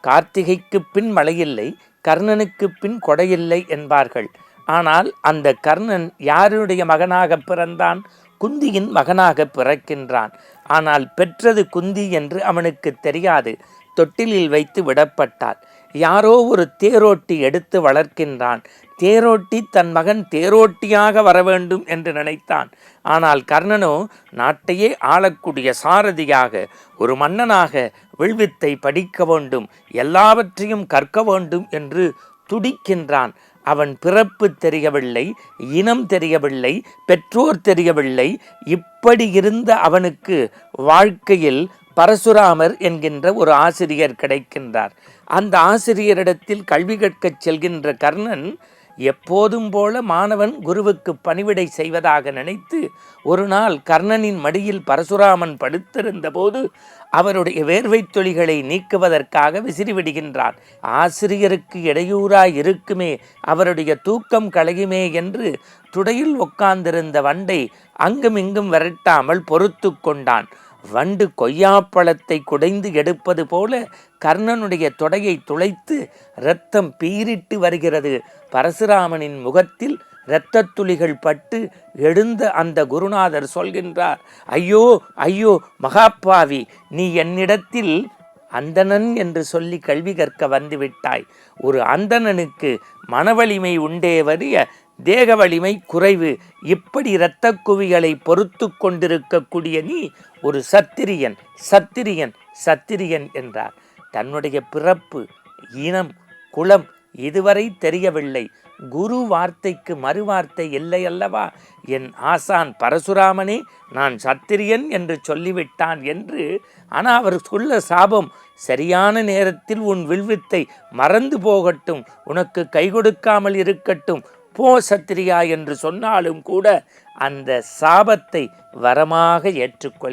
கார்த்திகைக்கு பின் மழையில்லை, கர்ணனுக்கு பின் கொடையில்லை என்பார்கள். ஆனால் அந்த கர்ணன் யாருடைய மகனாக பிறந்தான்? குந்தியின் மகனாக பிறக்கின்றான். ஆனால் பெற்றது குந்தி என்று அவனுக்கு தெரியாது. தொட்டிலில் வைத்து விடப்பட்டாள். யாரோ ஒரு தேரோட்டி எடுத்து வளர்க்கின்றான். தேரோட்டி தன் மகன் தேரோட்டியாக வர வேண்டும் என்று நினைத்தான். ஆனால் கர்ணனோ நாட்டையே ஆளக்கூடிய சாரதியாக, ஒரு மன்னனாக வில்வித்தை படிக்க வேண்டும், எல்லாவற்றையும் கற்க வேண்டும் என்று துடிக்கின்றான். அவன் பிறப்பு தெரியவில்லை, இனம் தெரியவில்லை, பெற்றோர் தெரியவில்லை. இப்படி இருந்த அவனுக்கு வாழ்க்கையில் பரசுராமர் என்கின்ற ஒரு ஆசிரியர் கிடைக்கின்றார். அந்த ஆசிரியரிடத்தில் கல்வி கற்கச் செல்கின்ற கர்ணன் எப்போதும் போல மாணவன் குருவுக்கு பணிவிடை செய்வதாக நினைத்து ஒரு நாள் கர்ணனின் மடியில் பரசுராமன் படுத்திருந்த போது அவருடைய வேர்வை துளிகளை நீக்குவதற்காக விசிறிவிடுகின்றான். ஆசிரியருக்கு இடையூறாய் இருக்குமே, அவருடைய தூக்கம் களையுமே என்று துடையில் உட்கார்ந்திருந்த வண்டை அங்கும் இங்கும் விரட்டாமல் பொறுத்து கொண்டான். வண்டு கொய்யாப்பழத்தை குடைந்து எடுப்பது போல கர்ணனுடைய தொடையை துளைத்து இரத்தம் பீரிட்டு வருகிறது. பரசுராமனின் முகத்தில் இரத்தத் துளிகள் பட்டு எழுந்த அந்த குருநாதர் சொல்கின்றார், ஐயோ ஐயோ மகாப்பாவி, நீ என்னிடத்தில் அந்தணன் என்று சொல்லி கல்வி கற்க வந்துவிட்டாய். ஒரு அந்தணனுக்கு மனவலிமை உண்டே வரிய தேக வலிமை குறைவு. இப்படி இரத்த குவிகளை பொறுத்து கொண்டிருக்கக்கூடிய நீ ஒரு சத்திரியன், சத்திரியன், சத்திரியன் என்றார். தன்னுடைய பிறப்பு, இனம், குலம் இதுவரை தெரியவில்லை. குரு வார்த்தைக்கு மறுவார்த்தை இல்லை அல்லவா? என் ஆசான் பரசுராமனே நான் சத்திரியன் என்று சொல்லிவிட்டான் என்று. ஆனால் அவர் சொல்ல சாபம், சரியான நேரத்தில் உன் வில்வித்தை மறந்து போகட்டும், உனக்கு கை கொடுக்காமல் இருக்கட்டும், போ சத்திரியா என்று சொன்னாலும் கூட அந்த சாபத்தை வரமாக ஏற்றுக்கொள்கிறார்.